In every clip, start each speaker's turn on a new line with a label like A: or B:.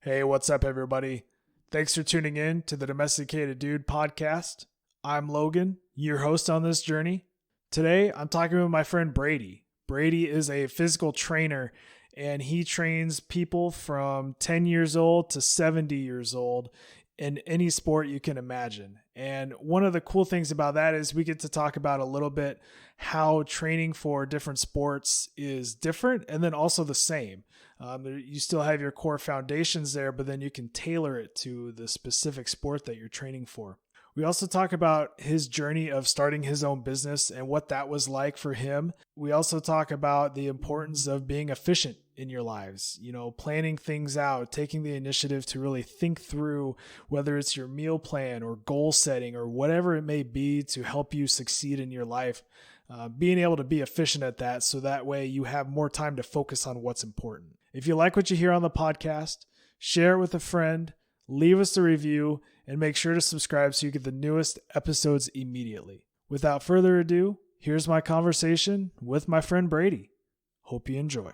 A: Hey, what's up, everybody? Thanks for tuning in to the Domesticated Dude podcast. I'm Logan, your host on this journey. Today, I'm talking with my friend Brady. Brady is a physical trainer, and he trains people from 10 years old to 70 years old in any sport you can imagine. And one of the cool things about that is we get to talk about a little bit how training for different sports is different and then also the same. You still have your core foundations there, but then you can tailor it to the specific sport that you're training for. We also talk about his journey of starting his own business and what that was like for him. We also talk about the importance of being efficient in your lives, planning things out, taking the initiative to really think through whether it's your meal plan or goal setting or whatever it may be to help you succeed in your life. Being able to be efficient at that so that way you have more time to focus on what's important. If you like what you hear on the podcast, share it with a friend, leave us a review, and make sure to subscribe so you get the newest episodes immediately. Without further ado, here's my conversation with my friend Brady. Hope you enjoy.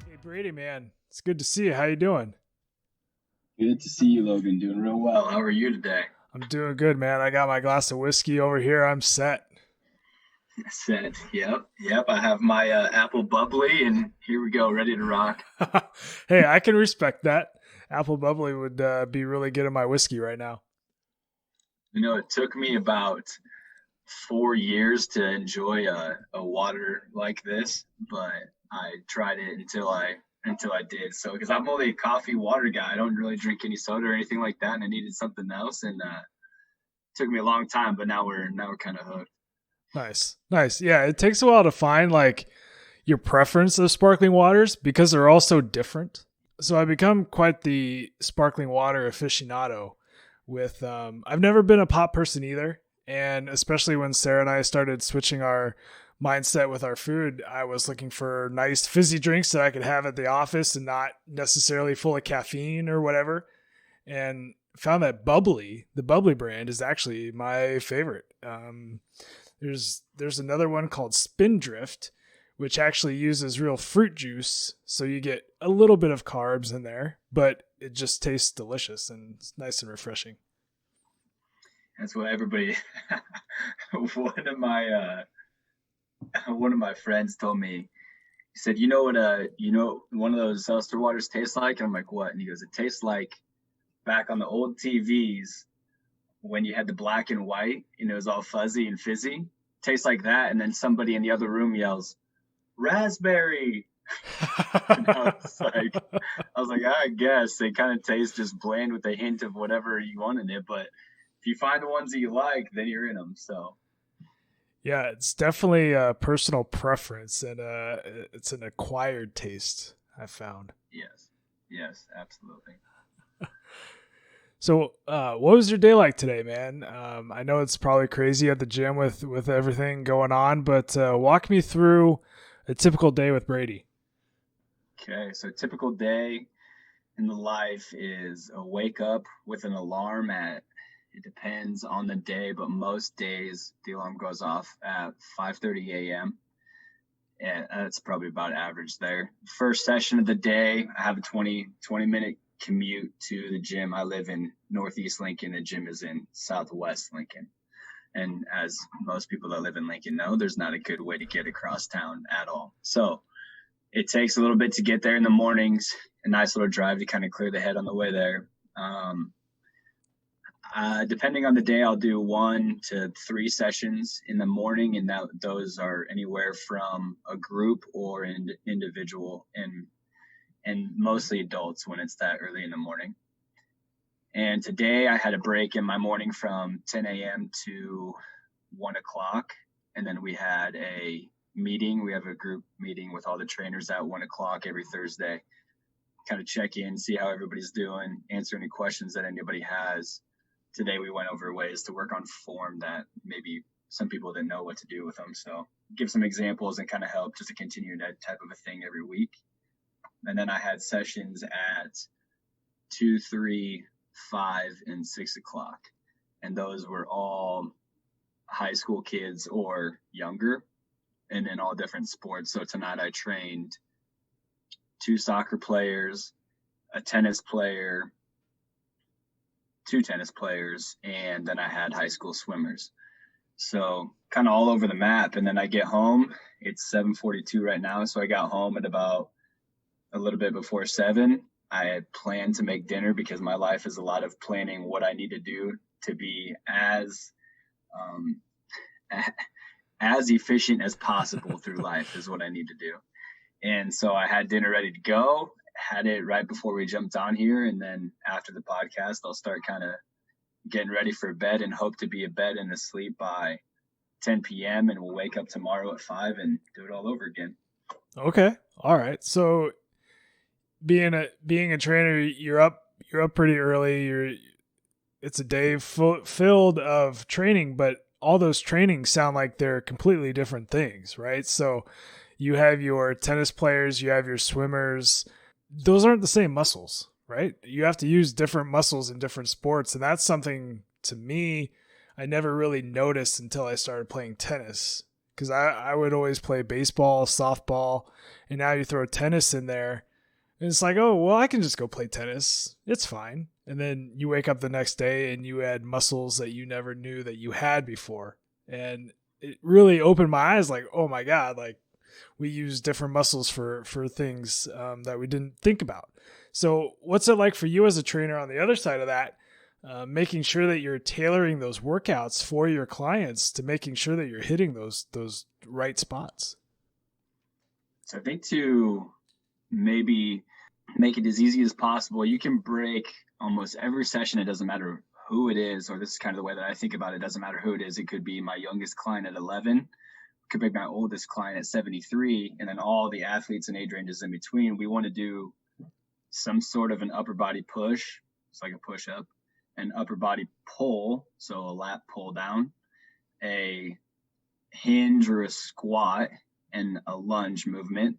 A: Hey Brady, man, it's good to see you. How you doing?
B: Good to see you, Logan. Doing real well. How are you today?
A: I'm doing good, man. I got my glass of whiskey over here. I'm set.
B: Set. Yep. I have my apple bubbly, and here we go, ready to rock.
A: Hey, I can respect that. Apple bubbly would be really good in my whiskey right now.
B: It took me about 4 years to enjoy a water like this, but I tried it until I did. So, because I'm only a coffee water guy, I don't really drink any soda or anything like that, and I needed something else, and it took me a long time, but now we're kind of hooked.
A: Nice. Yeah, it takes a while to find like your preference of sparkling waters because they're all so different. So I become quite the sparkling water aficionado. With I've never been a pop person either, and especially when Sarah and I started switching our mindset with our food, I was looking for nice fizzy drinks that I could have at the office and not necessarily full of caffeine or whatever. And found that the bubbly brand is actually my favorite. There's another one called Spindrift, which actually uses real fruit juice, so you get a little bit of carbs in there, but it just tastes delicious and it's nice and refreshing.
B: That's what everybody. One of my friends told me. He said, "You know what? One of those seltzer waters tastes like." And I'm like, "What?" And he goes, "It tastes like back on the old TVs when you had the black and white and it was all fuzzy and fizzy. Tastes like that." And then somebody in the other room yells, "Raspberry!" And I was like, I guess they kind of taste just bland with a hint of whatever you want in it. But if you find the ones that you like, then you're in them. So.
A: Yeah, it's definitely a personal preference, and it's an acquired taste, I've found.
B: Yes, absolutely.
A: So, what was your day like today, man? I know it's probably crazy at the gym with everything going on, but walk me through a typical day with Brady.
B: Okay, so a typical day in the life is a wake up with an alarm it depends on the day, but most days the alarm goes off at 5:30 a.m. And that's probably about average there. First session of the day, I have a 20-minute commute to the gym. I live in Northeast Lincoln. The gym is in Southwest Lincoln. And as most people that live in Lincoln know, there's not a good way to get across town at all. So it takes a little bit to get there in the mornings, a nice little drive to kind of clear the head on the way there. Depending on the day, I'll do 1 to 3 sessions in the morning, and those are anywhere from a group or an individual, and mostly adults when it's that early in the morning. And today I had a break in my morning from 10 a.m. to 1 o'clock, and then we had a meeting. We have a group meeting with all the trainers at 1 o'clock every Thursday. Kind of check in, see how everybody's doing, answer any questions that anybody has. Today we went over ways to work on form that maybe some people didn't know what to do with them. So give some examples and kind of help just to continue that type of a thing every week. And then I had sessions at 2, 3, 5, and 6 o'clock. And those were all high school kids or younger, and in all different sports. So tonight I trained 2 soccer players, a tennis player, 2 tennis players, and then I had high school swimmers. So kind of all over the map. And then I get home. It's 7:42 right now. So I got home at about a little bit before 7. I had planned to make dinner because my life is a lot of planning what I need to do to be as efficient as possible through life is what I need to do. And so I had dinner ready to go, had it right before we jumped on here. And then after the podcast, I'll start kind of getting ready for bed and hope to be in bed and asleep by 10 p.m. And we'll wake up tomorrow at 5 and do it all over again.
A: Okay. All right. So being a trainer, you're up pretty early. It's a day filled of training, but all those trainings sound like they're completely different things, right? So you have your tennis players, you have your swimmers. Those aren't the same muscles, right? You have to use different muscles in different sports. And that's something, to me, I never really noticed until I started playing tennis. Because I would always play baseball, softball, and now you throw tennis in there. And it's like, oh, well, I can just go play tennis. It's fine. And then you wake up the next day and you add muscles that you never knew that you had before. And it really opened my eyes like, oh my God, like we use different muscles for things that we didn't think about. So what's it like for you as a trainer on the other side of that, making sure that you're tailoring those workouts for your clients to making sure that you're hitting those right spots?
B: So I think to maybe make it as easy as possible, you can break almost every session. It doesn't matter who it is, or this is kind of the way that I think about it. It doesn't matter who it is. It could be my youngest client at 11, it could be my oldest client at 73, and then all the athletes and age ranges in between. We want to do some sort of an upper body push. It's like a push up, an upper body pull. So a lat pull down, a hinge or a squat, and a lunge movement.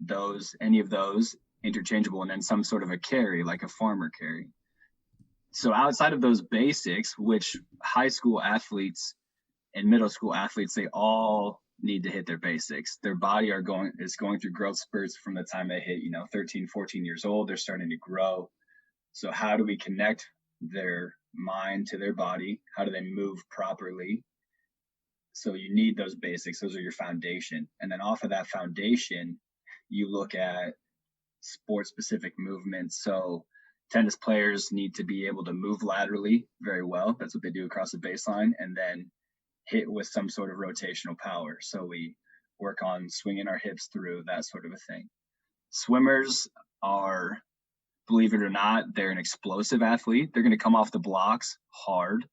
B: Any of those interchangeable, and then some sort of a carry, like a farmer carry. So outside of those basics, which high school athletes and middle school athletes, they all need to hit their basics. Their body is going through growth spurts from the time they hit, 13, 14 years old. They're starting to grow. So how do we connect their mind to their body? How do they move properly? So you need those basics. Those are your foundation. And then off of that foundation, you look at sport specific movements. So tennis players need to be able to move laterally very well. That's what they do across the baseline, and then hit with some sort of rotational power. So we work on swinging our hips through, that sort of a thing. Swimmers are, believe it or not, they're an explosive athlete. They're going to come off the blocks hard.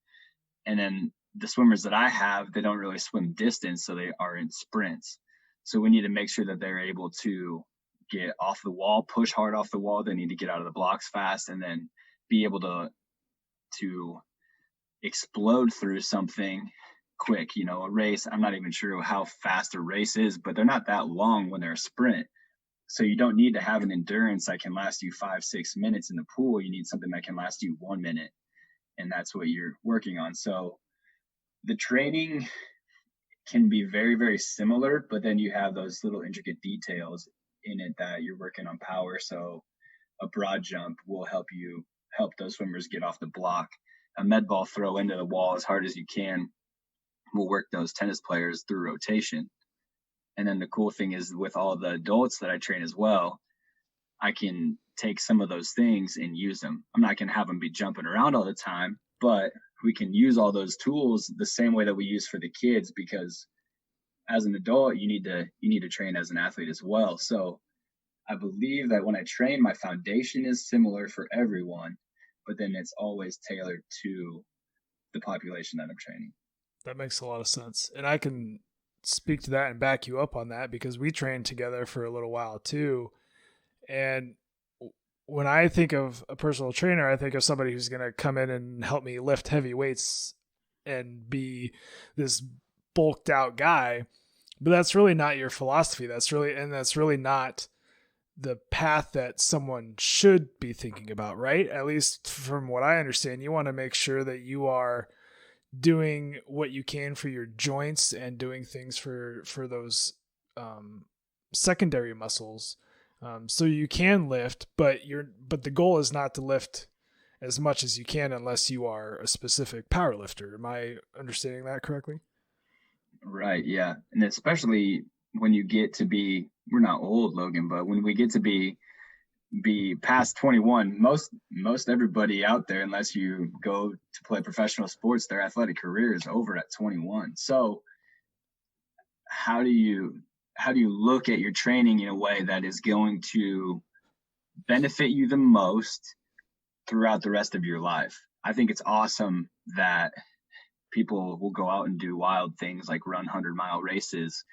B: And then the swimmers that I have, they don't really swim distance, so they are in sprints. So we need to make sure that they're able to get off the wall, push hard off the wall. They need to get out of the blocks fast, and then be able to explode through something quick. A race, I'm not even sure how fast a race is, but they're not that long when they're a sprint. So you don't need to have an endurance that can last you 5-6 minutes in the pool. You need something that can last you 1 minute, and that's what you're working on. So the training can be very, very similar, but then you have those little intricate details in it that you're working on power. So a broad jump will help those swimmers get off the block. A med ball throw into the wall as hard as you can will work those tennis players through rotation. And then the cool thing is, with all the adults that I train as well, I can take some of those things and use them. I'm not going to have them be jumping around all the time, but we can use all those tools the same way that we use for the kids, because as an adult, you need to train as an athlete as well. So I believe that when I train, my foundation is similar for everyone, but then it's always tailored to the population that I'm training.
A: That makes a lot of sense. And I can speak to that and back you up on that, because we trained together for a little while too. And when I think of a personal trainer, I think of somebody who's going to come in and help me lift heavy weights and be this bulked out guy. But that's really not your philosophy. That's really not the path that someone should be thinking about, right? At least from what I understand, you want to make sure that you are doing what you can for your joints and doing things for those secondary muscles, so you can lift, but the goal is not to lift as much as you can unless you are a specific power lifter. Am I understanding that correctly?
B: Right. Yeah. And especially when you get to be, we're not old, Logan, but when we get to be past 21, most everybody out there, unless you go to play professional sports, their athletic career is over at 21. So how do you look at your training in a way that is going to benefit you the most throughout the rest of your life? I think it's awesome that people will go out and do wild things like run 100-mile races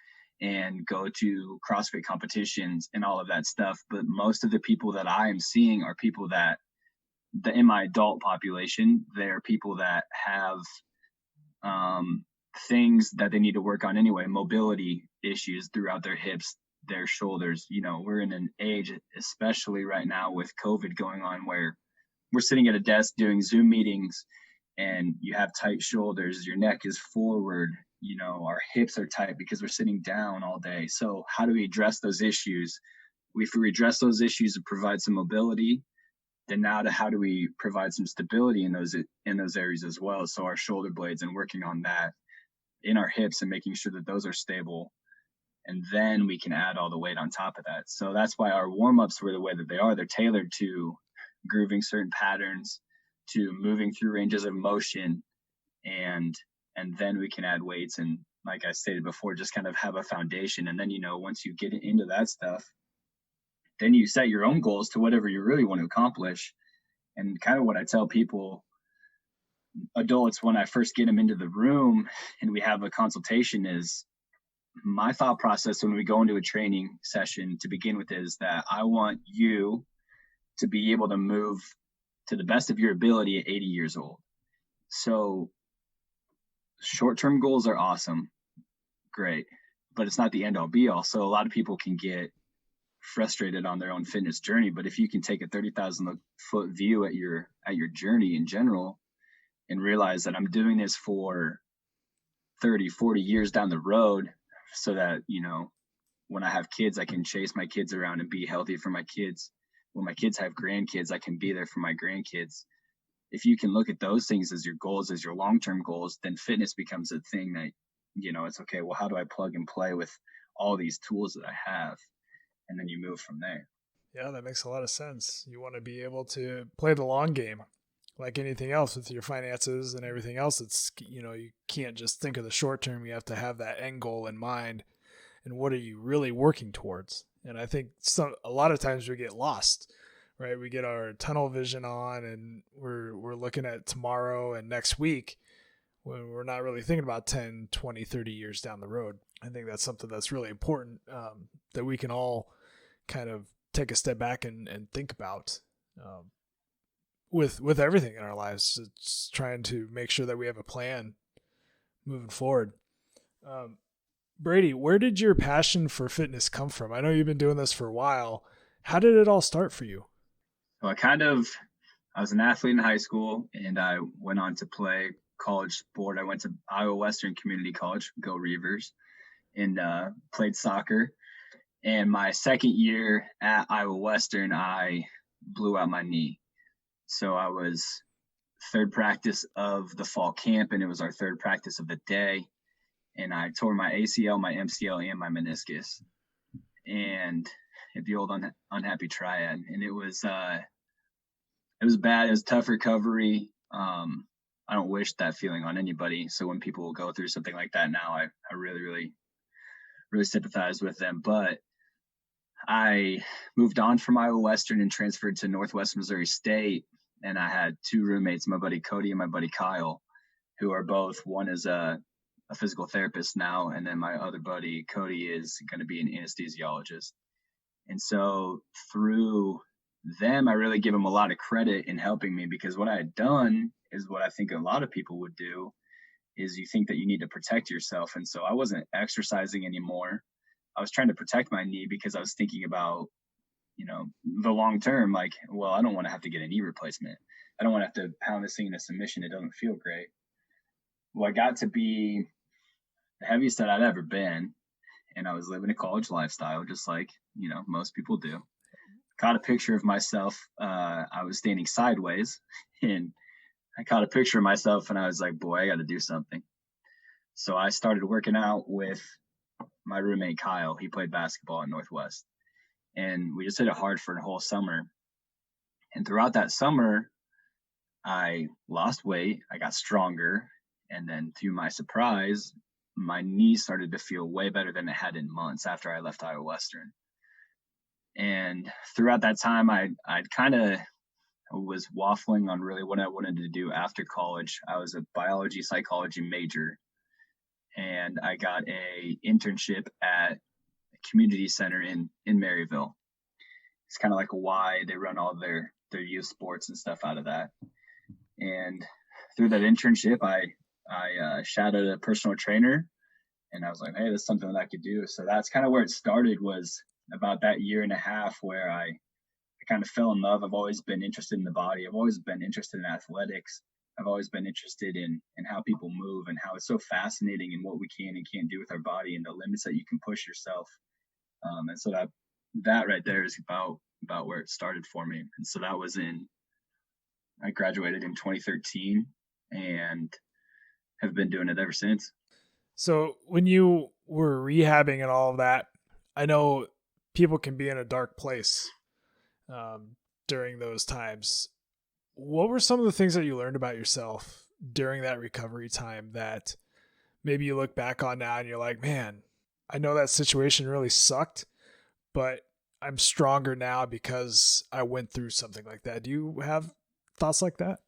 B: and go to CrossFit competitions and all of that stuff. But most of the people that I am seeing are people that in my adult population, they're people that have things that they need to work on anyway, mobility issues throughout their hips, their shoulders. You know, we're in an age, especially right now with COVID going on, where we're sitting at a desk doing Zoom meetings and you have tight shoulders, your neck is forward, you know, our hips are tight because we're sitting down all day. So how do we address those issues? If we address those issues and provide some mobility, then now to how do we provide some stability in those areas as well? So our shoulder blades and working on that in our hips and making sure that those are stable. And then we can add all the weight on top of that. So that's why our warm-ups were the way that they are. They're tailored to grooving certain patterns, to moving through ranges of motion, and then we can add weights. And like I stated before, just kind of have a foundation. And then, you know, once you get into that stuff, then you set your own goals to whatever you really want to accomplish. And kind of what I tell people, adults, when I first get them into the room and we have a consultation, is my thought process when we go into a training session to begin with is that I want you to be able to move to the best of your ability at 80 years old. So short-term goals are awesome, great, but it's not the end all be all. So a lot of people can get frustrated on their own fitness journey, but if you can take a 30,000 foot view at your journey in general and realize that I'm doing this for 30, 40 years down the road, so that, you know, when I have kids, I can chase my kids around and be healthy for my kids. When my kids have grandkids, I can be there for my grandkids. If you can look at those things as your goals, as your long-term goals, then fitness becomes a thing that, you know, it's okay, well, how do I plug and play with all these tools that I have? And then you move from there.
A: Yeah, that makes a lot of sense. You want to be able to play the long game. Like anything else with your finances and everything else, it's, you know, you can't just think of the short term. You have to have that end goal in mind. And what are you really working towards? And I think a lot of times we get lost, right? We get our tunnel vision on and we're looking at tomorrow and next week when we're not really thinking about 10, 20, 30 years down the road. I think that's something that's really important, that we can all kind of take a step back and think about. With everything in our lives, it's trying to make sure that we have a plan moving forward. Brady, where did your passion for fitness come from? I know you've been doing this for a while. How did it all start for you?
B: So I was an athlete in high school and I went on to play college sport. I went to Iowa Western Community College, go Reavers, and played soccer. And my second year at Iowa Western, I blew out my knee. So I was third practice of the fall camp, and it was our third practice of the day. And I tore my ACL, my MCL, and my meniscus. And the old unhappy triad. And it was bad. It was tough recovery. I don't wish that feeling on anybody. So when people go through something like that now, I really, really, really sympathize with them. But I moved on from Iowa Western and transferred to Northwest Missouri State. And I had two roommates, my buddy Cody and my buddy Kyle, who are both, one is a physical therapist now, and then my other buddy Cody is going to be an anesthesiologist. And so through them, I really give them a lot of credit in helping me, because what I had done is what I think a lot of people would do, is you think that you need to protect yourself. And so I wasn't exercising anymore. I was trying to protect my knee because I was thinking about the long term, like, well, I don't want to have to get a knee replacement. I don't want to have to pound this thing into submission. It doesn't feel great. Well, I got to be the heaviest that I'd ever been, and I was living a college lifestyle, just like, most people do. Caught a picture of myself. I was standing sideways, and I caught a picture of myself, and I was like, boy, I got to do something. So I started working out with my roommate, Kyle. He played basketball at Northwest, and we just hit it hard for a whole summer. And throughout that summer, I lost weight, I got stronger, and then to my surprise, my knee started to feel way better than it had in months after I left Iowa Western. And throughout that time, I'd kind of was waffling on really what I wanted to do after college. I was a biology psychology major, and I got a internship at a community center in Maryville. It's kind of like a Y. They run all their youth sports and stuff out of that. And through that internship, I shadowed a personal trainer, and I was like, hey, that's something that I could do. So that's kind of where it started, was about that year and a half where I kind of fell in love. I've always been interested in the body. I've always been interested in athletics. I've always been interested in how people move and how it's so fascinating in what we can and can't do with our body and the limits that you can push yourself. And so that right there is about where it started for me. And so that was I graduated in 2013 and have been doing it ever since.
A: So when you were rehabbing and all of that, I know people can be in a dark place during those times. What were some of the things that you learned about yourself during that recovery time that maybe you look back on now and you're like, man, I know that situation really sucked, but I'm stronger now because I went through something like that. Do you have thoughts like that?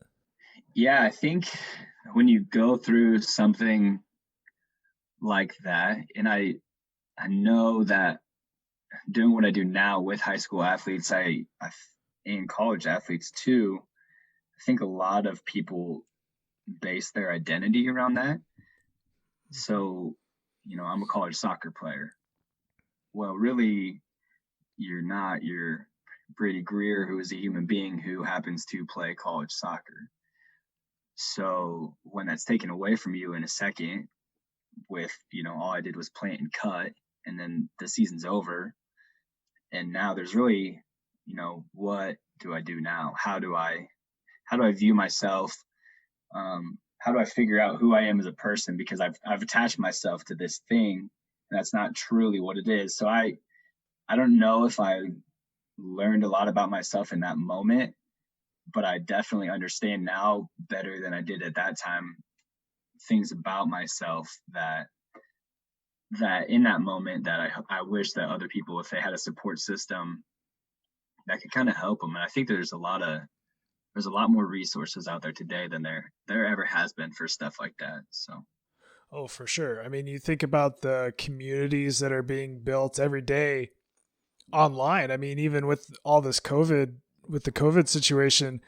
B: Yeah, I think when you go through something like that, and I know that doing what I do now with high school athletes, and college athletes too, I think a lot of people base their identity around that. So, I'm a college soccer player. Well, really, you're not. You're Brady Greer, who is a human being who happens to play college soccer. So when that's taken away from you in a second with, all I did was plant and cut, and then the season's over, and now there's really, what do I do now? How do I view myself? How do I figure out who I am as a person? Because I've attached myself to this thing, and that's not truly what it is. So I don't know if I learned a lot about myself in that moment, but I definitely understand now better than I did at that time, things about myself that in that moment that I wish that other people, if they had a support system that could kind of help them. And I think there's a lot more resources out there today than there ever has been for stuff like that. So.
A: Oh, for sure. I mean, you think about the communities that are being built every day online. I mean, even with all this COVID, with the COVID situation,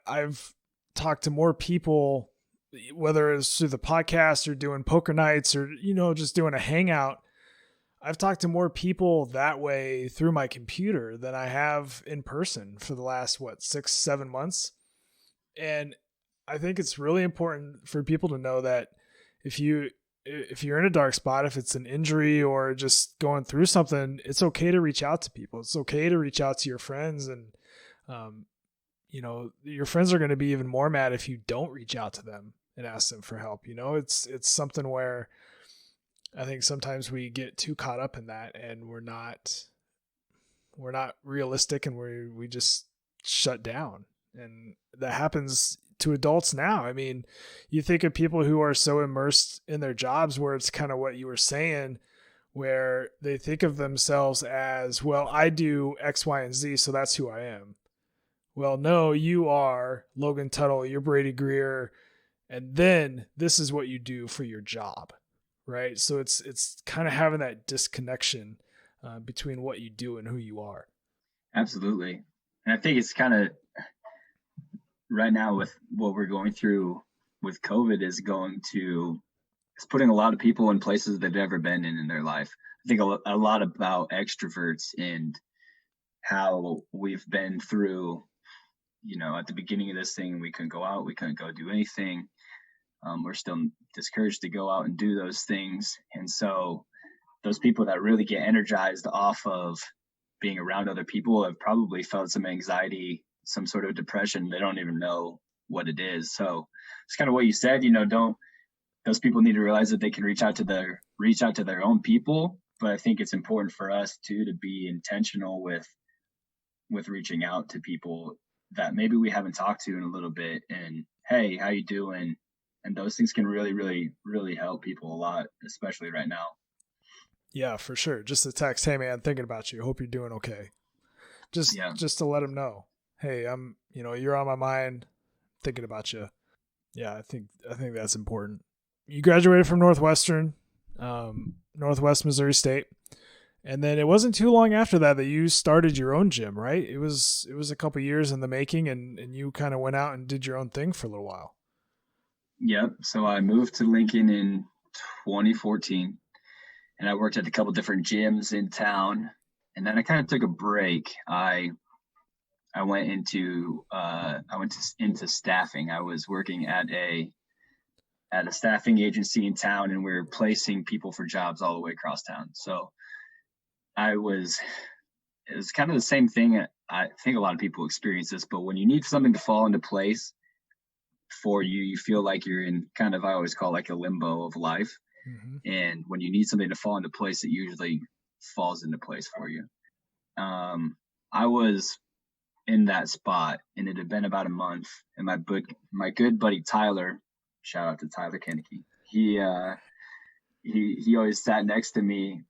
A: I've talked to more people, whether it's through the podcast or doing poker nights or, just doing a hangout. I've talked to more people that way through my computer than I have in person for the last, 6-7 months. And I think it's really important for people to know that if you're in a dark spot, if it's an injury or just going through something, it's okay to reach out to people. It's okay to reach out to your friends. And, your friends are going to be even more mad if you don't reach out to them and ask them for help. It's something where I think sometimes we get too caught up in that and we're not realistic and we just shut down. And that happens to adults now. I mean, you think of people who are so immersed in their jobs where it's kind of what you were saying, where they think of themselves as, well, I do X, Y, and Z, so that's who I am. Well, no, you are Logan Tuttle, you're Brady Greer, and then this is what you do for your job, right? So it's kind of having that disconnection between what you do and who you are.
B: Absolutely. And I think it's kind of right now with what we're going through with COVID it's putting a lot of people in places they've never been in their life. I think a lot about extroverts and how we've been through, at the beginning of this thing, we couldn't go out, we couldn't go do anything. We're still discouraged to go out and do those things. And so those people that really get energized off of being around other people have probably felt some anxiety, some sort of depression. They don't even know what it is. So it's kind of what you said, those people need to realize that they can reach out to their own people. But I think it's important for us too, to be intentional with reaching out to people that maybe we haven't talked to in a little bit, and hey, how you doing? And those things can really, really, really help people a lot, especially right now.
A: Yeah, for sure. Just a text, hey man, thinking about you. Hope you're doing okay. Just to let them know, hey, you're on my mind, thinking about you. Yeah, I think that's important. You graduated from Northwestern, Northwest Missouri State, and then it wasn't too long after that you started your own gym, right? It was a couple years in the making, and you kind of went out and did your own thing for a little while.
B: Yep. So I moved to Lincoln in 2014, and I worked at a couple different gyms in town, and then I kind of took a break. I went into staffing. I was working at a staffing agency in town, and we were placing people for jobs all the way across town. So it was kind of the same thing. I think a lot of people experience this, but when you need something to fall into place for you, you feel like you're in kind of, I always call like a limbo of life. Mm-hmm. And when you need something to fall into place, it usually falls into place for you. I was in that spot, and it had been about a month, and my good buddy Tyler, shout out to Tyler Kennedy, he always sat next to me,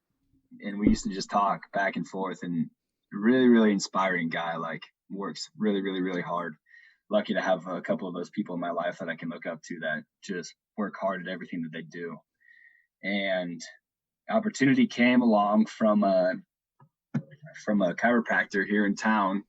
B: and we used to just talk back and forth, and really, really inspiring guy, like works really, really, really hard. Lucky to have a couple of those people in my life that I can look up to that just work hard at everything that they do. And opportunity came along from a chiropractor here in town.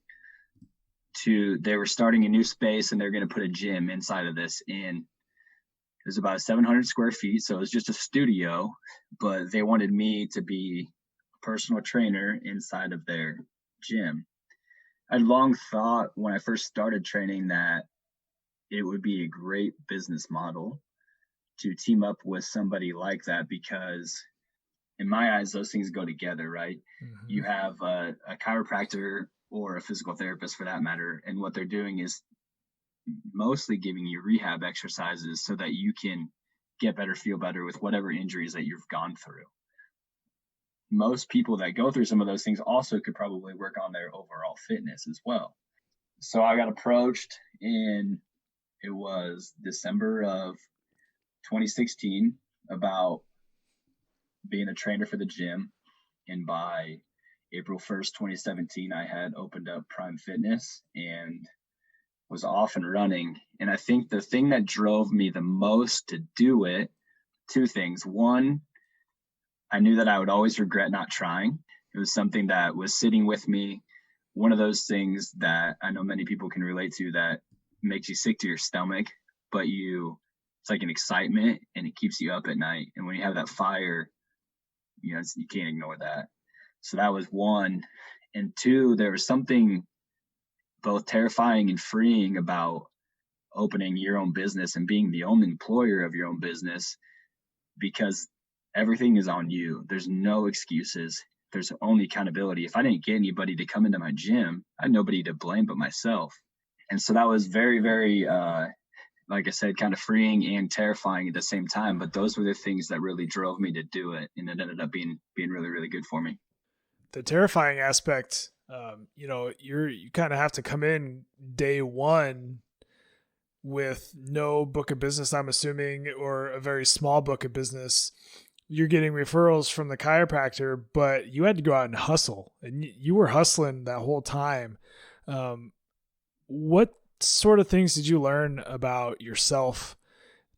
B: They were starting a new space, and they're going to put a gym inside of this. And it was about 700 square feet, so it was just a studio, but they wanted me to be a personal trainer inside of their gym. I'd long thought when I first started training that it would be a great business model to team up with somebody like that, because in my eyes, those things go together, right? Mm-hmm. You have a chiropractor or a physical therapist for that matter, and what they're doing is mostly giving you rehab exercises so that you can get better, feel better with whatever injuries that you've gone through. Most people that go through some of those things also could probably work on their overall fitness as well. So I got approached in, it was December of 2016, about being a trainer for the gym. And by April 1st, 2017, I had opened up Prime Fitness and was off and running. And I think the thing that drove me the most to do it, two things. One, I knew that I would always regret not trying. It was something that was sitting with me. One of those things that I know many people can relate to, that makes you sick to your stomach, but it's like an excitement, and it keeps you up at night. And when you have that fire, you can't ignore that. So that was one. And two, there was something both terrifying and freeing about opening your own business and being the only employer of your own business, because everything is on you. There's no excuses. There's only accountability. If I didn't get anybody to come into my gym, I had nobody to blame but myself. And so that was very, very, like I said, kind of freeing and terrifying at the same time. But those were the things that really drove me to do it. And it ended up being really, really good for me.
A: The terrifying aspect, you kind of have to come in day one with no book of business, I'm assuming, or a very small book of business. You're getting referrals from the chiropractor, but you had to go out and hustle, and you were hustling that whole time. What sort of things did you learn about yourself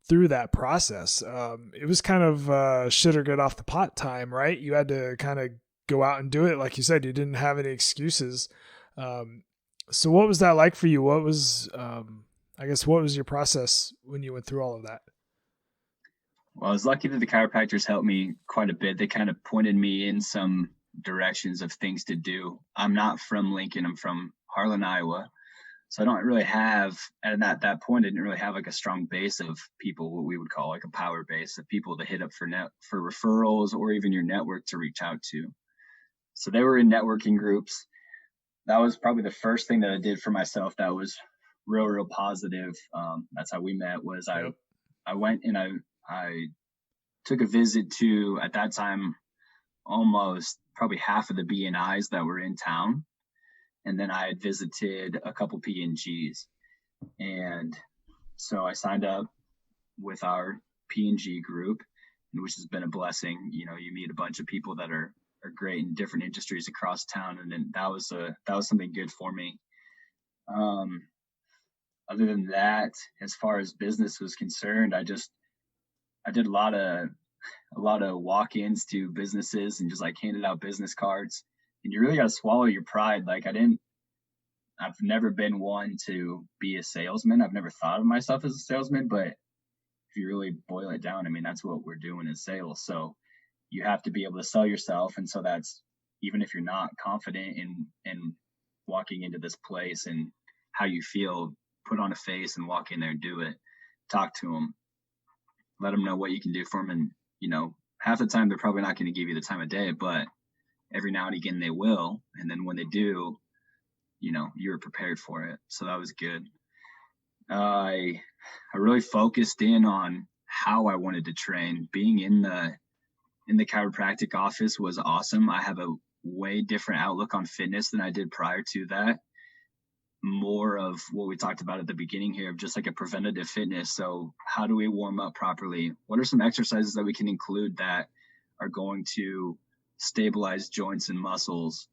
A: through that process? It was kind of shit or get off the pot time, right? You had to kind of go out and do it. Like you said, you didn't have any excuses. So what was that like for you? What was, what was your process when you went through all of that?
B: Well, I was lucky that the chiropractors helped me quite a bit. They kind of pointed me in some directions of things to do. I'm not from Lincoln. I'm from Harlan, Iowa. So I don't really have, and at that point, I didn't really have like a strong base of people, what we would call like a power base of people to hit up for referrals or even your network to reach out to. So they were in networking groups. That was probably the first thing that I did for myself that was real positive. That's how we met. Was I went and I took a visit to, at that time, almost probably half of the BNIs that were in town. And then I had visited a couple P&Gs. And so I signed up with our P&G group, which has been a blessing. You know, you meet a bunch of people that are great in different industries across town. And then that was something good for me. Other than that, as far as business was concerned, I did a lot of walk-ins to businesses and just like handed out business cards. And you really got to swallow your pride. Like I've never been one to be a salesman. I've never thought of myself as a salesman, but if you really boil it down, I mean, that's what we're doing is sales. So you have to be able to sell yourself. And so that's, even if you're not confident in walking into this place and how you feel, put on a face and walk in there and do it. Talk to them, let them know what you can do for them. And, you know, half the time they're probably not going to give you the time of day, but every now and again they will. And then when they do, you know, you're prepared for it. So that was good. I really focused in on how I wanted to train. Being in the chiropractic office was awesome. I have a way different outlook on fitness than I did prior to that. More of what we talked about at the beginning here of just like a preventative fitness. So how do we warm up properly? What are some exercises that we can include that are going to stabilize joints and muscles,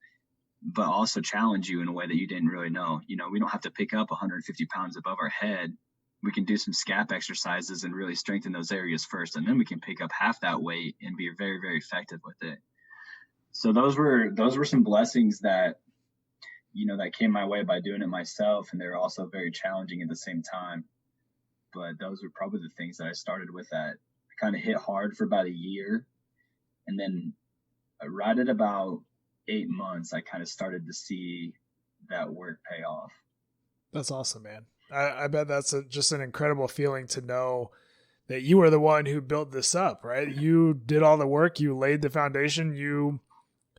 B: but also challenge you in a way that you didn't really know? You know, we don't have to pick up 150 pounds above our head. We can do some scap exercises and really strengthen those areas first. And then we can pick up half that weight and be very, very effective with it. So those were some blessings that, you know, that came my way by doing it myself. And they're also very challenging at the same time. But those were probably the things that I started with that kind of hit hard for about a year. And then right at about 8 months, I kind of started to see that work pay off.
A: That's awesome, man. I bet that's just an incredible feeling to know that you were the one who built this up, right? You did all the work, you laid the foundation, you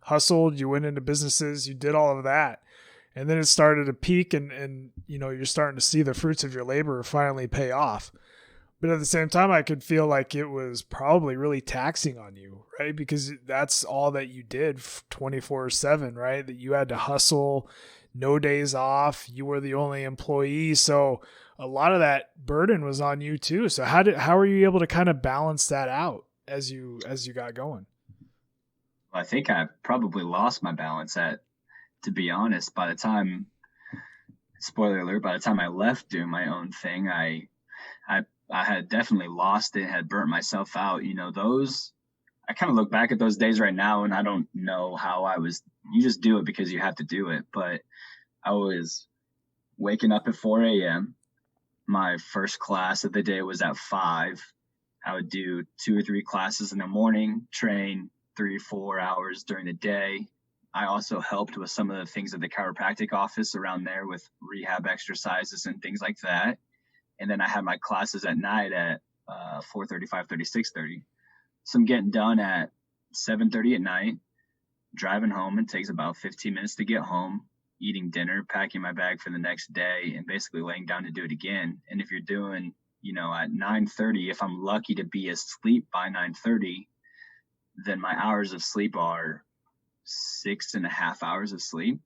A: hustled, you went into businesses, you did all of that. And then it started to peak and you know, you're starting to see the fruits of your labor finally pay off. But at the same time, I could feel like it was probably really taxing on you, right? Because that's all that you did 24/7, right? That you had to hustle, no days off. You were the only employee. So a lot of that burden was on you too. So how were you able to kind of balance that out as you got going?
B: I think I probably lost my balance to be honest, by the time, spoiler alert, by the time I left doing my own thing, I had definitely lost it, had burnt myself out. You know, I kind of look back at those days right now and I don't know how you just do it because you have to do it. But I was waking up at 4 a.m. My first class of the day was at 5. I would do 2 or 3 classes in the morning, train 3 or 4 hours during the day. I also helped with some of the things at the chiropractic office around there with rehab exercises and things like that. And then I had my classes at night at 4:30, 5:30, 6:30. So I'm getting done at 7:30 at night, driving home. It takes about 15 minutes to get home, eating dinner, packing my bag for the next day, and basically laying down to do it again. And if you're doing, you know, at 9:30, if I'm lucky to be asleep by 9:30, then my hours of sleep are 6.5 hours of sleep.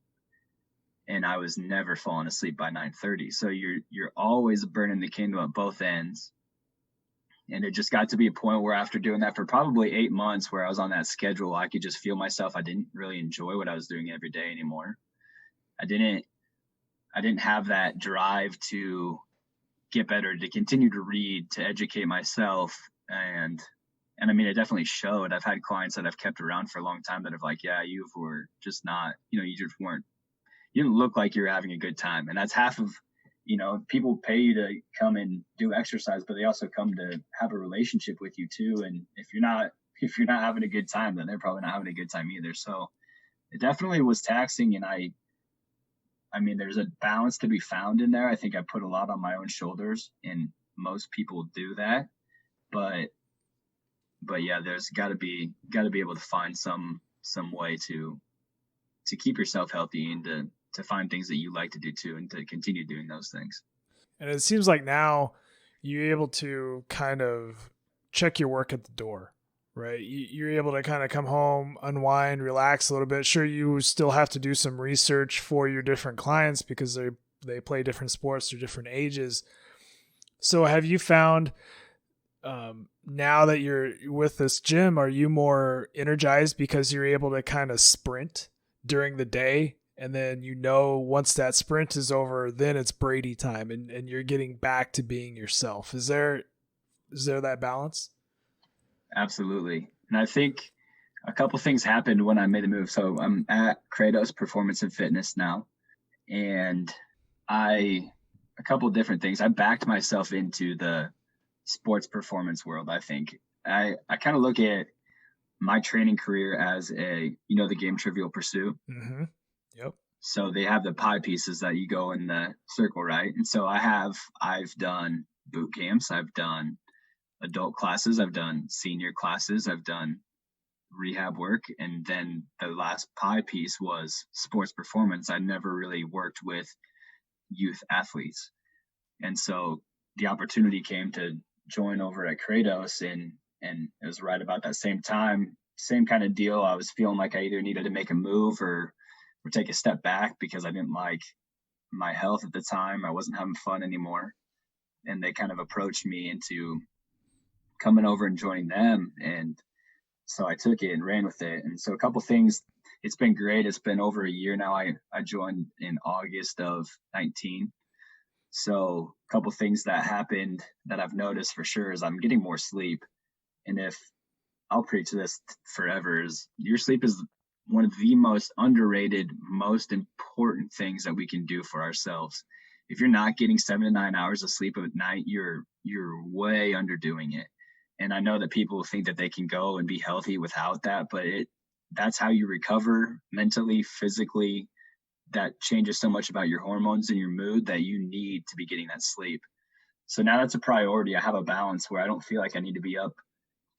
B: And I was never falling asleep by 9:30. So you're always burning the candle at both ends. And it just got to be a point where after doing that for probably 8 months, where I was on that schedule, I could just feel myself. I didn't really enjoy what I was doing every day anymore. I didn't have that drive to get better, to continue to read, to educate myself. And I mean, it definitely showed. I've had clients that I've kept around for a long time that have like, yeah, you were just not, you know, you didn't look like you're having a good time. And that's half of, you know, people pay you to come and do exercise, but they also come to have a relationship with you too. And if you're not having a good time, then they're probably not having a good time either. So it definitely was taxing. And I mean, there's a balance to be found in there. I think I put a lot on my own shoulders, and most people do that. But yeah, there's got to be able to find some way to keep yourself healthy and to find things that you like to do too, and to continue doing those things.
A: And it seems like now you're able to kind of check your work at the door, right? You're able to kind of come home, unwind, relax a little bit. Sure, you still have to do some research for your different clients because they play different sports, they're different ages. So have you found now that you're with this gym, are you more energized because you're able to kind of sprint during the day? And then, once that sprint is over, then it's Brady time and you're getting back to being yourself. Is there that balance?
B: Absolutely. And I think a couple things happened when I made the move. So I'm at Kratos Performance and Fitness now. And a couple different things. I backed myself into the sports performance world. I think I kind of look at my training career as the game Trivial Pursuit.
A: Mm-hmm. Yep.
B: So they have the pie pieces that you go in the circle, right? And so I've done boot camps, I've done adult classes, I've done senior classes, I've done rehab work, and then the last pie piece was sports performance. I never really worked with youth athletes. And so the opportunity came to join over at Kratos, and it was right about that same time, same kind of deal. I was feeling like I either needed to make a move or take a step back because I didn't like my health at the time. I wasn't having fun anymore. And they kind of approached me into coming over and joining them. And so I took it and ran with it. And so a couple things, it's been great. It's been over a year now. I joined in August of 19. So a couple things that happened that I've noticed for sure is I'm getting more sleep. And if I'll preach this forever, is your sleep is one of the most underrated, most important things that we can do for ourselves. If you're not getting 7 to 9 hours of sleep at night, you're way underdoing it. And I know that people think that they can go and be healthy without that, but that's how you recover mentally, physically. That changes so much about your hormones and your mood that you need to be getting that sleep. So now that's a priority. I have a balance where I don't feel like I need to be up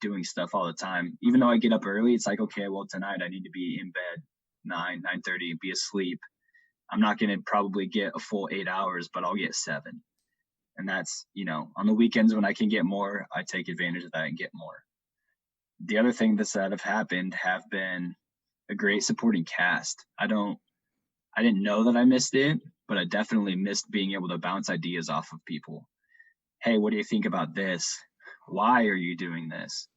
B: doing stuff all the time. Even though I get up early, it's like, okay, well, tonight I need to be in bed 9:30, be asleep. I'm not going to probably get a full 8 hours, but I'll get 7. And that's, on the weekends when I can get more, I take advantage of that and get more. The other thing that have happened have been a great supporting cast. I didn't know that I missed it, but I definitely missed being able to bounce ideas off of people. Hey, what do you think about this? Why are you doing this?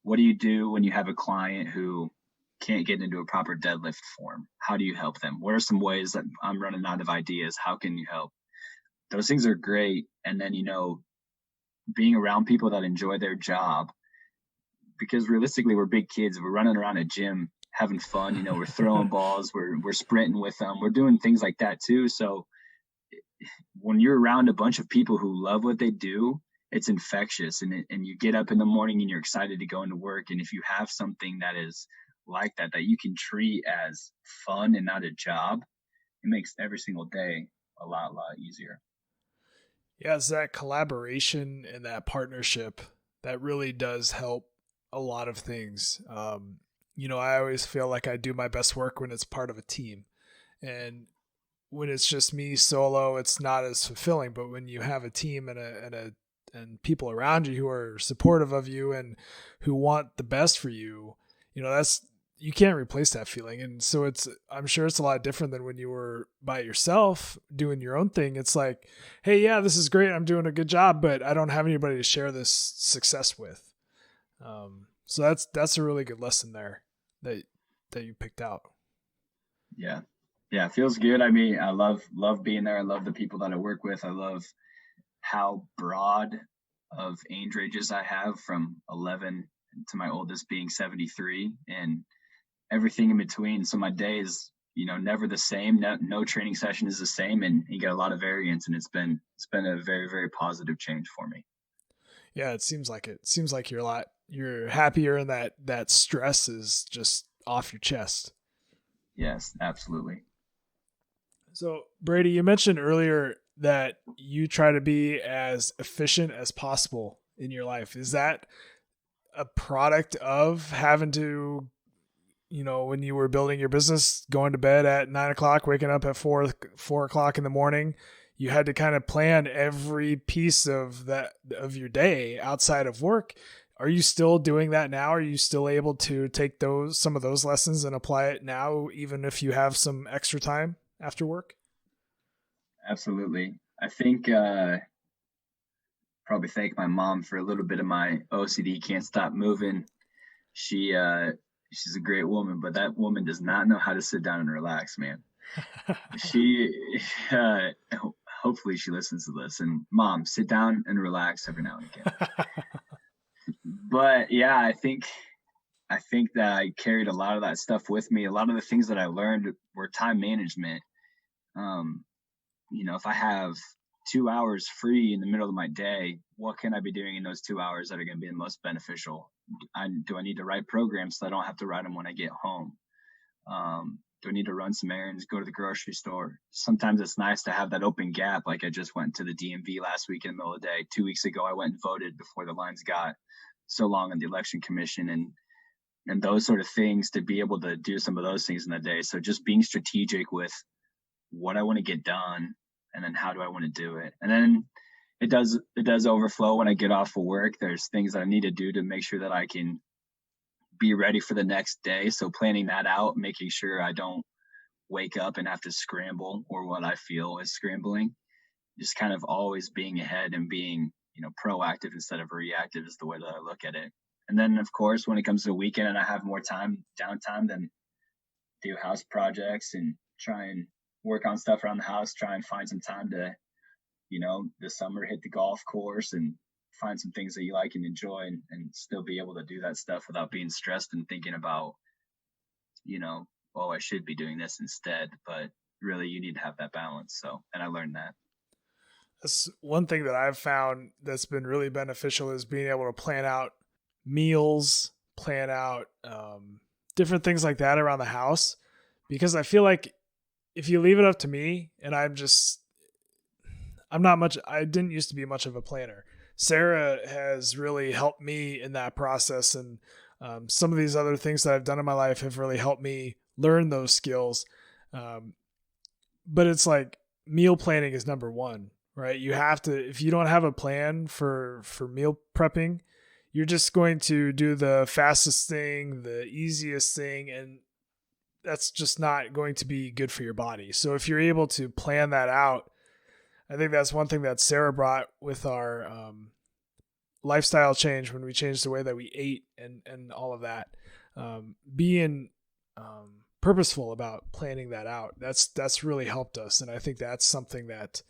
B: What do you do when you have a client who can't get into a proper deadlift form? How do you help them? What are some ways that I'm running out of ideas? How can you help? Those things are great. And then, being around people that enjoy their job, because realistically, we're big kids. We're running around a gym, having fun. We're throwing balls, we're sprinting with them. We're doing things like that too. So when you're around a bunch of people who love what they do, it's infectious, and you get up in the morning and you're excited to go into work. And if you have something that is like that you can treat as fun and not a job, it makes every single day a lot easier.
A: Yeah, it's that collaboration and that partnership that really does help a lot of things. I always feel like I do my best work when it's part of a team. And when it's just me solo, it's not as fulfilling. But when you have a team and people around you who are supportive of you and who want the best for you, you can't replace that feeling. And so I'm sure it's a lot different than when you were by yourself doing your own thing. It's like, hey, yeah, this is great. I'm doing a good job, but I don't have anybody to share this success with. So that's a really good lesson there that you picked out.
B: Yeah. It feels good. I mean, I love being there. I love the people that I work with. I love how broad of age ranges I have, from 11 to my oldest being 73, and everything in between. So my day is, never the same. No training session is the same, and you get a lot of variance, and it's been a very, very positive change for me.
A: Yeah, it seems like it. Seems like you're happier, and that stress is just off your chest.
B: Yes, absolutely.
A: So, Brady, you mentioned earlier that you try to be as efficient as possible in your life. Is that a product of having to, when you were building your business, going to bed at 9 o'clock, waking up at 4 o'clock in the morning? You had to kind of plan every piece of your day outside of work. Are you still doing that now? Are you still able to take some of those lessons and apply it now, even if you have some extra time after work?
B: Absolutely. I think probably thank my mom for a little bit of my OCD can't stop moving. She's a great woman, but that woman does not know how to sit down and relax, man. She hopefully she listens to this. And Mom, sit down and relax every now and again. But yeah, I think that I carried a lot of that stuff with me. A lot of the things that I learned were time management. If I have 2 hours free in the middle of my day, what can I be doing in those 2 hours that are going to be the most beneficial? Do I need to write programs so I don't have to write them when I get home? Do I need to run some errands, go to the grocery store? Sometimes it's nice to have that open gap. Like I just went to the DMV last week in the middle of the day. 2 weeks ago, I went and voted before the lines got so long on the election commission and those sort of things, to be able to do some of those things in the day. So just being strategic with what I want to get done and then how do I want to do it. And then it does overflow when I get off of work. There's things that I need to do to make sure that I can be ready for the next day. So planning that out, making sure I don't wake up and have to scramble or what I feel is scrambling. Just kind of always being ahead and being, proactive instead of reactive is the way that I look at it. And then of course, when it comes to the weekend and I have more downtime, then do house projects and try and work on stuff around the house, try and find some time to, this summer hit the golf course and find some things that you like and enjoy and still be able to do that stuff without being stressed and thinking about, I should be doing this instead. But really you need to have that balance. So, and I learned that.
A: That's one thing that I've found that's been really beneficial is being able to plan out meals, plan out different things like that around the house. Because I feel like if you leave it up to me, and I didn't used to be much of a planner. Sarah has really helped me in that process. And some of these other things that I've done in my life have really helped me learn those skills. But it's like meal planning is number one, right? You have to, if you don't have a plan for meal prepping, you're just going to do the fastest thing, the easiest thing, and that's just not going to be good for your body. So if you're able to plan that out, I think that's one thing that Sarah brought with our lifestyle change when we changed the way that we ate and all of that. Being purposeful about planning that out, that's really helped us. And I think that's something that,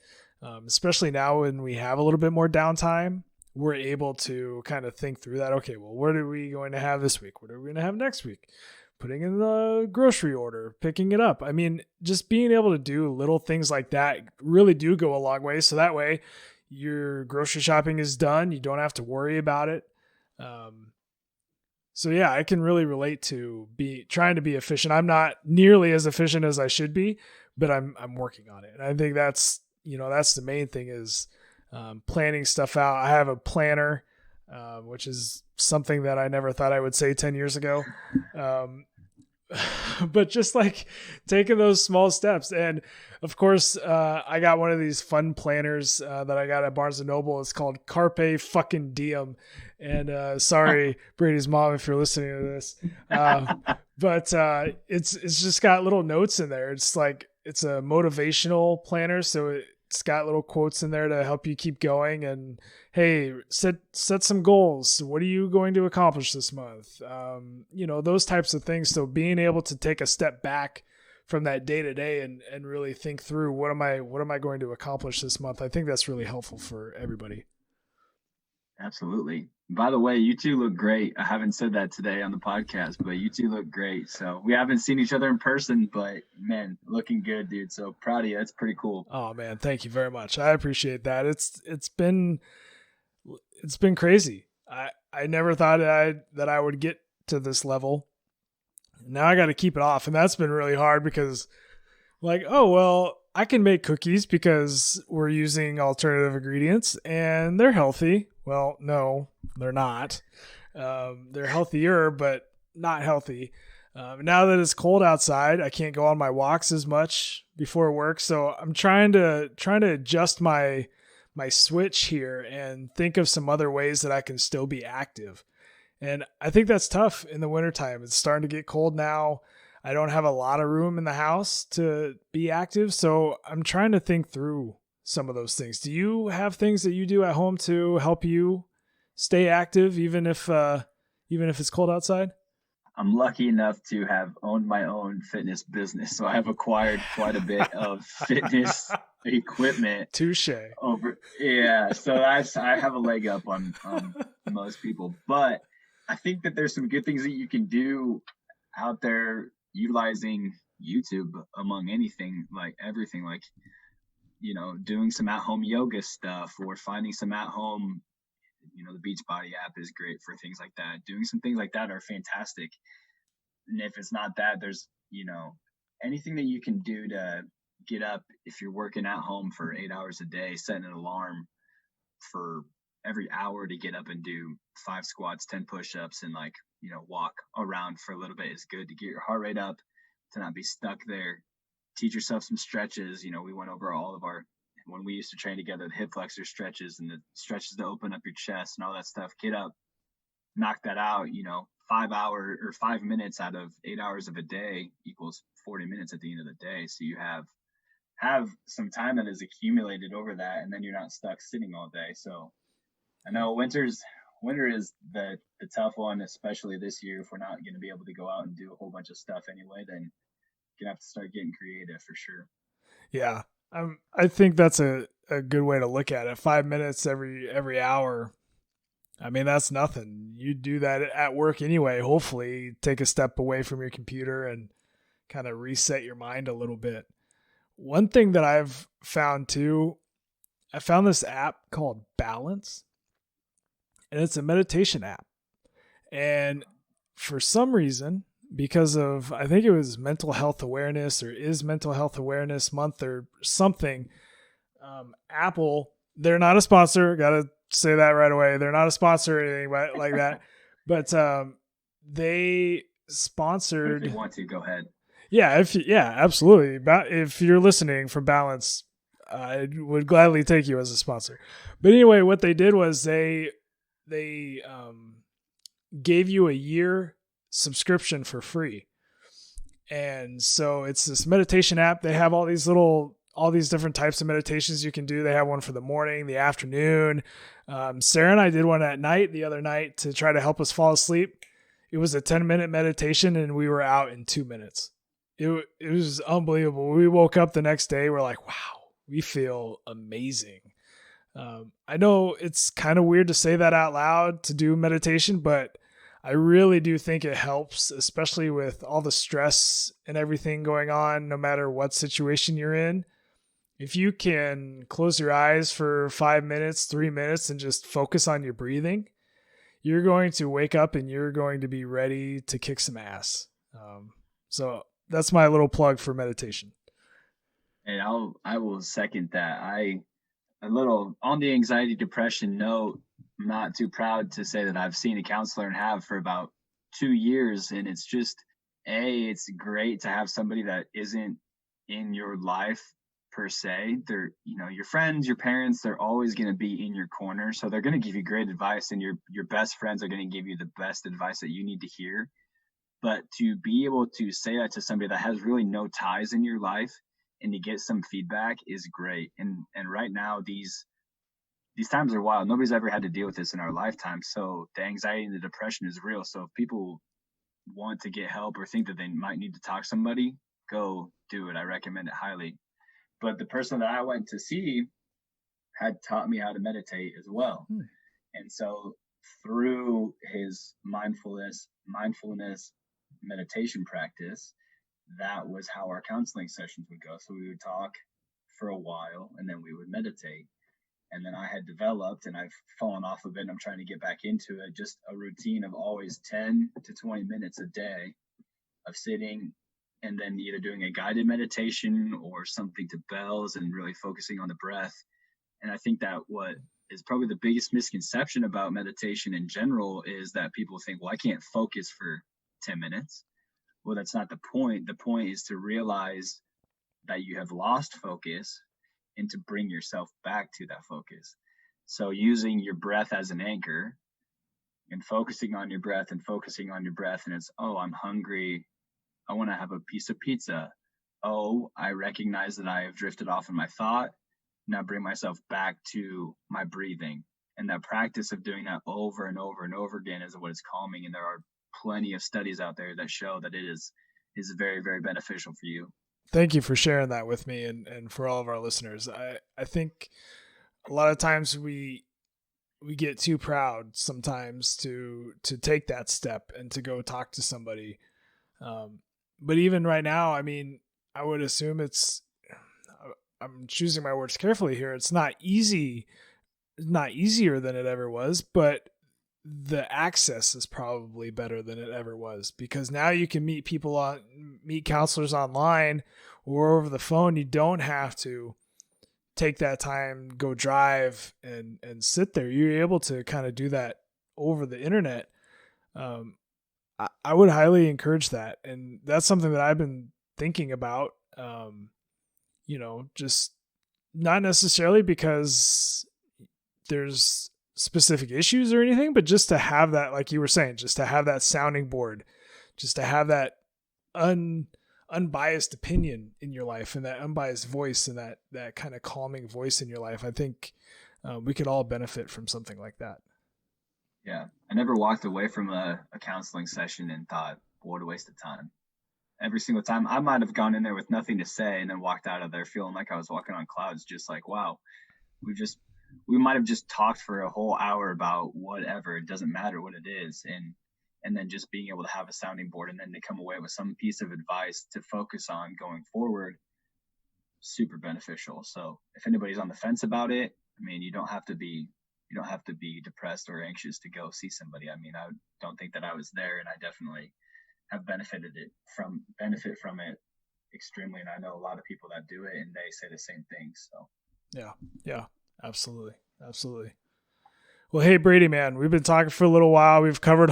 A: especially now when we have a little bit more downtime, we're able to kind of think through that. Okay, well, what are we going to have this week? What are we going to have next week? Putting in the grocery order, picking it up. I mean, just being able to do little things like that really do go a long way. So that way your grocery shopping is done. You don't have to worry about it. So yeah, I can really relate to trying to be efficient. I'm not nearly as efficient as I should be, but I'm working on it. And I think that's the main thing is planning stuff out. I have a planner, which is something that I never thought I would say 10 years ago. But just like taking those small steps. And of course, I got one of these fun planners that I got at Barnes & Noble. It's called Carpe fucking Diem. And sorry, Brady's mom, if you're listening to this. But it's just got little notes in there. It's like, it's a motivational planner. So it's got little quotes in there to help you keep going. And hey, set some goals. What are you going to accomplish this month? Those types of things. So being able to take a step back from that day to day and really think through what am I going to accomplish this month? I think that's really helpful for everybody.
B: Absolutely. By the way, you two look great. I haven't said that today on the podcast, but you two look great. So we haven't seen each other in person, but man, looking good, dude. So proud of you. That's pretty cool.
A: Oh man, thank you very much. I appreciate that. It's been crazy. I never thought that I would get to this level. Now I got to keep it off. And that's been really hard because, like, oh, well, I can make cookies because we're using alternative ingredients and they're healthy. Well, no, they're not. They're healthier, but not healthy. Now that it's cold outside, I can't go on my walks as much before work. So I'm trying to adjust my switch here and think of some other ways that I can still be active. And I think that's tough in the wintertime. It's starting to get cold now. I don't have a lot of room in the house to be active. So I'm trying to think through some of those things. Do you have things that you do at home to help you stay active, even if it's cold outside?
B: I'm lucky enough to have owned my own fitness business, so I have acquired quite a bit of fitness equipment.
A: Touche.
B: So I have a leg up on most people, but I think that there's some good things that you can do out there utilizing YouTube among anything, like everything, like, doing some at-home yoga stuff or finding some at-home, the Beachbody app is great for things like that. Doing some things like that are fantastic. And if it's not that, there's, anything that you can do to get up if you're working at home for 8 hours a day, setting an alarm for every hour to get up and do 5 squats, 10 push-ups, and walk around for a little bit is good to get your heart rate up, to not be stuck there. Teach yourself some stretches. We went over all of our, when we used to train together, the hip flexor stretches and the stretches to open up your chest and all that stuff. Get up, knock that out. 5 minutes out of 8 hours of a day equals 40 minutes at the end of the day. So you have some time that is accumulated over that, and then you're not stuck sitting all day. So I know winter is the tough one, especially this year. If we're not going to be able to go out and do a whole bunch of stuff anyway, then you're gonna have to start getting creative for sure.
A: Yeah, I think that's a good way to look at it. 5 minutes every hour. I mean, that's nothing. You do that at work anyway. Hopefully, take a step away from your computer and kind of reset your mind a little bit. One thing that I've found too, I found this app called Balance, and it's a meditation app. And for some reason, because of, I think it was mental health awareness, or is mental health awareness month or something, Apple, they're not a sponsor. Got to say that right away. They're not a sponsor or anything like that. But they sponsored.
B: If you want to, go ahead.
A: Yeah, absolutely. If you're listening from Balance, I would gladly take you as a sponsor. But anyway, what they did was they gave you a year subscription for free. And so it's this meditation app. They have all these different types of meditations you can do. They have one for the morning, the afternoon. Sarah and I did one at night the other night to try to help us fall asleep. It was a 10-minute meditation and we were out in 2 minutes. It was unbelievable. We woke up the next day. We're like, wow, we feel amazing. I know it's kind of weird to say that out loud, to do meditation, but I really do think it helps, especially with all the stress and everything going on, no matter what situation you're in. If you can close your eyes for 5 minutes, 3 minutes, and just focus on your breathing, you're going to wake up and you're going to be ready to kick some ass. So that's my little plug for meditation.
B: And I will second that. A little on the anxiety depression note, I'm not too proud to say that I've seen a counselor and have for about 2 years. And it's just, it's great to have somebody that isn't in your life per se. They're, your friends, your parents, they're always going to be in your corner. So they're going to give you great advice, and your best friends are going to give you the best advice that you need to hear. But to be able to say that to somebody that has really no ties in your life and to get some feedback is great. And right now, these times are wild. Nobody's ever had to deal with this in our lifetime. So the anxiety and the depression is real. So if people want to get help or think that they might need to talk to somebody, go do it. I recommend it highly. But the person that I went to see had taught me how to meditate as well. And so through his mindfulness meditation practice, that was how our counseling sessions would go. So we would talk for a while and then we would meditate. And then I had developed, and I've fallen off a bit, and I'm trying to get back into it, just a routine of always 10 to 20 minutes a day of sitting and then either doing a guided meditation or something to bells and really focusing on the breath. And I think that what is probably the biggest misconception about meditation in general is that people think, well, I can't focus for 10 minutes. Well, that's not the point. The point is to realize that you have lost focus and to bring yourself back to that focus. So using your breath as an anchor and focusing on your breath and focusing on your breath. And it's, oh, I'm hungry. I want to have a piece of pizza. Oh, I recognize that I have drifted off in my thought. Now bring myself back to my breathing. And that practice of doing that over and over and over again is what is calming. And there are plenty of studies out there that show that it is very, very beneficial for you.
A: Thank you for sharing that with me and for all of our listeners. I think a lot of times we get too proud sometimes to take that step and to go talk to somebody. But even right now, I mean, I would assume I'm choosing my words carefully here. It's not easy, not easier than it ever was, but the access is probably better than it ever was, because now you can meet counselors online or over the phone. You don't have to take that time, go drive and sit there. You're able to kind of do that over the internet. I would highly encourage that. And that's something that I've been thinking about, just not necessarily because there's specific issues or anything, but just to have that, like you were saying, just to have that sounding board, just to have that unbiased opinion in your life and that unbiased voice and that kind of calming voice in your life. I think we could all benefit from something like that.
B: Yeah. I never walked away from a counseling session and thought, what a waste of time. Every single time I might have gone in there with nothing to say and then walked out of there feeling like I was walking on clouds, just like, wow, we might have just talked for a whole hour about whatever. It doesn't matter what it is. And then just being able to have a sounding board and then to come away with some piece of advice to focus on going forward, super beneficial. So if anybody's on the fence about it, I mean, you don't have to be depressed or anxious to go see somebody. I mean, I don't think that I was there, and I definitely have benefit from it extremely. And I know a lot of people that do it and they say the same thing. So
A: yeah, absolutely. Well, hey Brady, man, we've been talking for a little while. We've covered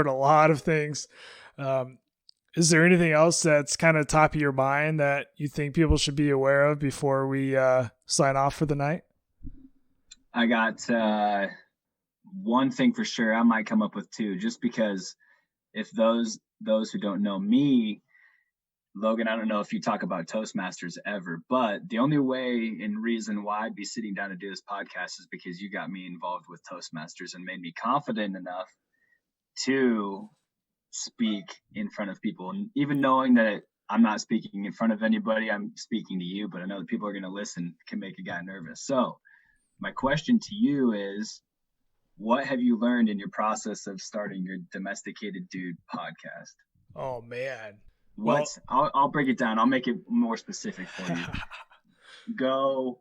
A: a lot of things. Is there anything else that's kind of top of your mind that you think people should be aware of before we sign off for the night?
B: I got one thing for sure. I might come up with two, just because if those who don't know me, Logan, I don't know if you talk about Toastmasters ever, but the only way and reason why I'd be sitting down to do this podcast is because you got me involved with Toastmasters and made me confident enough to speak in front of people. And even knowing that I'm not speaking in front of anybody, I'm speaking to you, but I know that people are going to listen, can make a guy nervous. So my question to you is, what have you learned in your process of starting your Domesticated Dude podcast?
A: Oh, man.
B: I'll break it down. I'll make it more specific for you. Go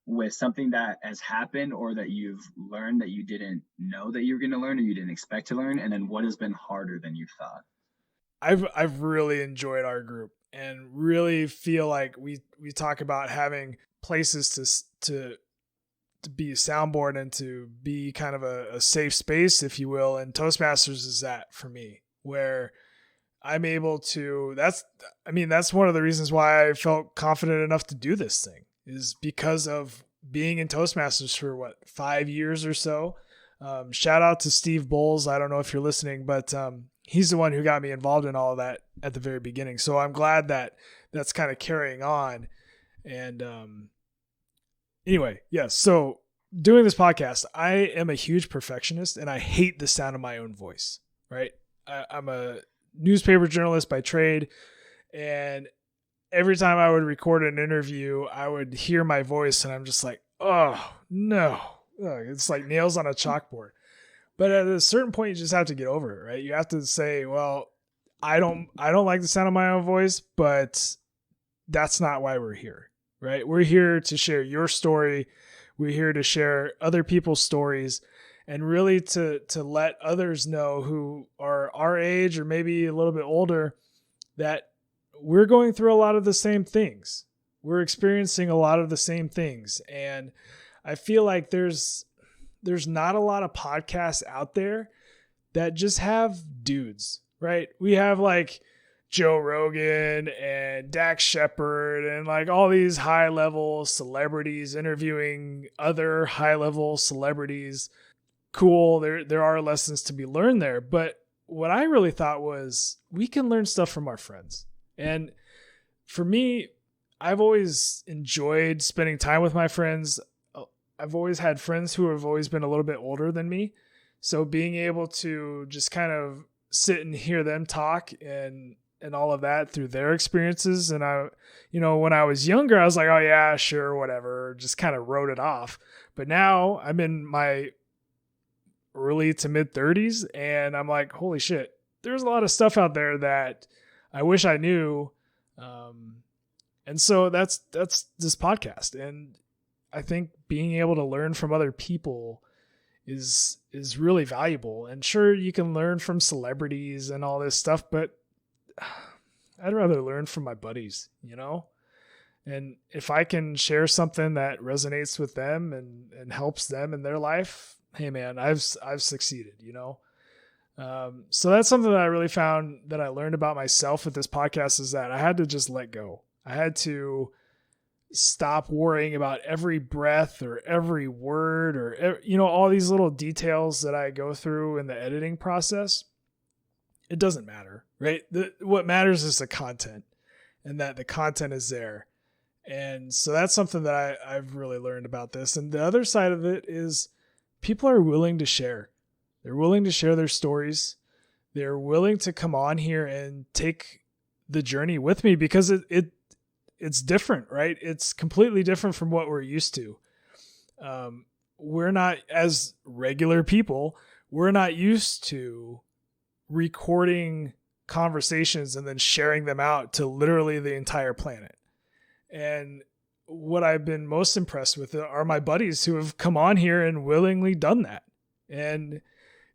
B: with something that has happened or that you've learned that you didn't know that you were going to learn or you didn't expect to learn. And then what has been harder than you thought?
A: I've really enjoyed our group and really feel like we talk about having places to be a soundboard and to be kind of a safe space, if you will. And Toastmasters is that for me, where I'm able to, that's one of the reasons why I felt confident enough to do this thing, is because of being in Toastmasters for 5 years or so. Shout out to Steve Bowles. I don't know if you're listening, but he's the one who got me involved in all of that at the very beginning. So I'm glad that that's kind of carrying on. And anyway, yes. So doing this podcast, I am a huge perfectionist and I hate the sound of my own voice, right? I'm a newspaper journalist by trade, and every time I would record an interview, I would hear my voice and I'm just like, oh no, it's like nails on a chalkboard. But at a certain point, you just have to get over it, right? You have to say, well, I don't like the sound of my own voice, but that's not why we're here, right? We're here to share your story. We're here to share other people's stories and really to let others know who are our age or maybe a little bit older that we're going through a lot of the same things. We're experiencing a lot of the same things. And I feel like there's not a lot of podcasts out there that just have dudes, right? We have like Joe Rogan and Dax Shepard and like all these high level celebrities interviewing other high level celebrities. Cool. There are lessons to be learned there. But what I really thought was we can learn stuff from our friends. And for me, I've always enjoyed spending time with my friends. I've always had friends who have always been a little bit older than me. So being able to just kind of sit and hear them talk and all of that through their experiences. And I, when I was younger, I was like, oh yeah, sure, whatever, just kind of wrote it off. But now I'm in my early to mid 30s and I'm like, holy shit, there's a lot of stuff out there that I wish I knew. And so that's this podcast. And I think being able to learn from other people is really valuable. And sure, you can learn from celebrities and all this stuff, but I'd rather learn from my buddies, and if I can share something that resonates with them and helps them in their life, hey man, I've succeeded, so that's something that I really found that I learned about myself with this podcast is that I had to just let go. I had to stop worrying about every breath or every word or, all these little details that I go through in the editing process. It doesn't matter, right? What matters is the content and that the content is there. And so that's something that I've really learned about this. And the other side of it is people are willing to share. They're willing to share their stories. They're willing to come on here and take the journey with me because it's different, right? It's completely different from what we're used to. We're not, as regular people, we're not used to recording conversations and then sharing them out to literally the entire planet. And what I've been most impressed with are my buddies who have come on here and willingly done that. And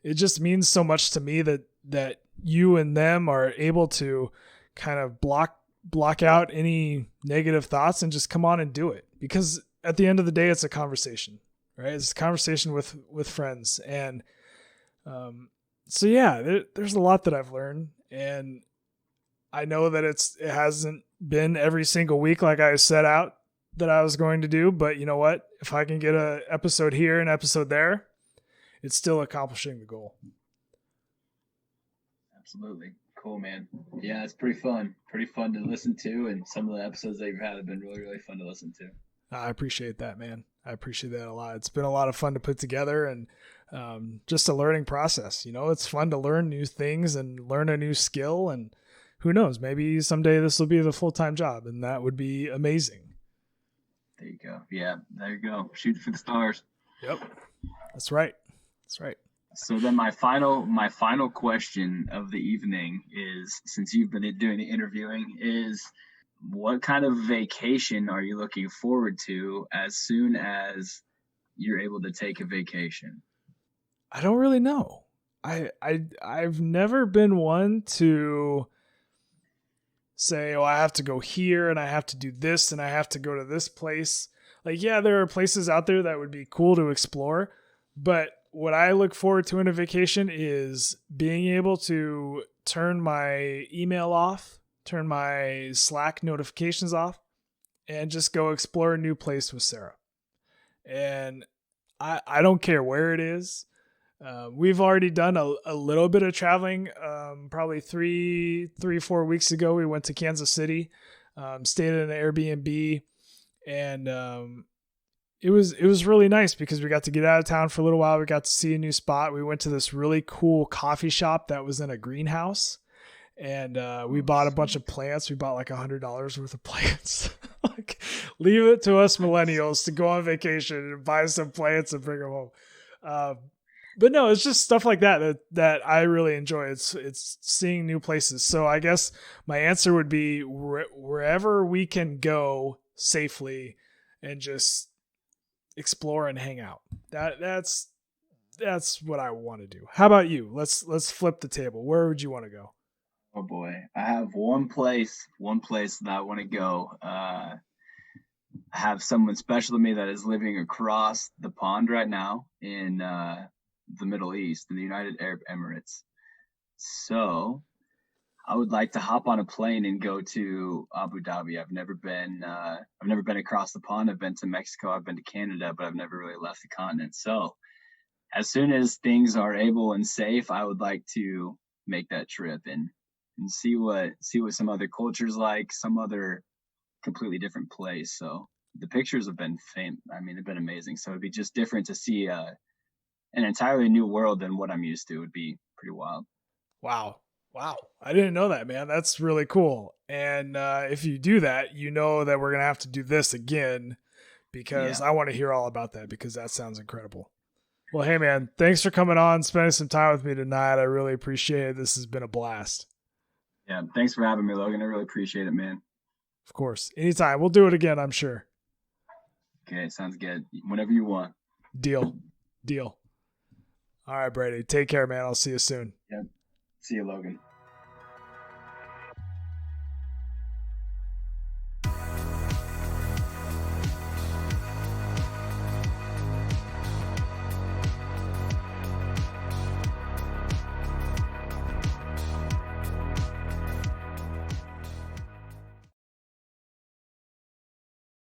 A: it just means so much to me that you and them are able to kind of block out any negative thoughts and just come on and do it. Because at the end of the day, it's a conversation, right? It's a conversation with friends. And, so yeah, there's a lot that I've learned, and I know that it hasn't been every single week like I set out that I was going to do, but you know what? If I can get an episode here, an episode there, it's still accomplishing the goal.
B: Absolutely. Cool, man. Yeah, it's pretty fun to listen to, and some of the episodes that you've had have been really, really fun to listen to.
A: I appreciate that, man. I appreciate that a lot. It's been a lot of fun to put together and just a learning process. It's fun to learn new things and learn a new skill, and who knows, maybe someday this will be the full-time job, and that would be amazing.
B: There you go. Yeah, there you go. Shoot for the stars.
A: Yep. That's right.
B: So then my final question of the evening is, since you've been doing the interviewing, is what kind of vacation are you looking forward to as soon as you're able to take a vacation?
A: I don't really know. I've never been one to say, oh, I have to go here and I have to do this and I have to go to this place. Like, yeah, there are places out there that would be cool to explore, but what I look forward to in a vacation is being able to turn my email off, turn my Slack notifications off, and just go explore a new place with Sarah. And I don't care where it is. We've already done a little bit of traveling. Probably 4 weeks ago, we went to Kansas City, stayed in an Airbnb, and it was really nice because we got to get out of town for a little while. We got to see a new spot. We went to this really cool coffee shop that was in a greenhouse, and we bought a bunch of plants. We bought like $100 worth of plants. Like, leave it to us millennials to go on vacation and buy some plants and bring them home. But no, it's just stuff like that I really enjoy. It's seeing new places. So I guess my answer would be wherever we can go safely and just explore and hang out. That's that's what I want to do. How about you? Let's flip the table. Where would you want to go?
B: Oh boy, I have one place that I want to go. I have someone special to me that is living across the pond right now in the Middle East, in the United Arab Emirates. So I would like to hop on a plane and go to Abu Dhabi. I've never been. I've never been across the pond. I've been to Mexico. I've been to Canada, but I've never really left the continent. So as soon as things are able and safe, I would like to make that trip and see what some other cultures like, some other completely different place. So the pictures have been I mean, they've been amazing. So it'd be just different to see an entirely new world than what I'm used to. It would be pretty wild.
A: Wow. Wow. I didn't know that, man. That's really cool. And if you do that, you know that we're going to have to do this again because I want to hear all about that because that sounds incredible. Well, hey, man, thanks for coming on, spending some time with me tonight. I really appreciate it. This has been a blast.
B: Yeah. Thanks for having me, Logan. I really appreciate it, man.
A: Of course. Anytime. We'll do it again, I'm sure.
B: Okay. Sounds good. Whenever you want.
A: Deal. All right, Brady. Take care, man. I'll see you soon.
B: Yep. See you, Logan.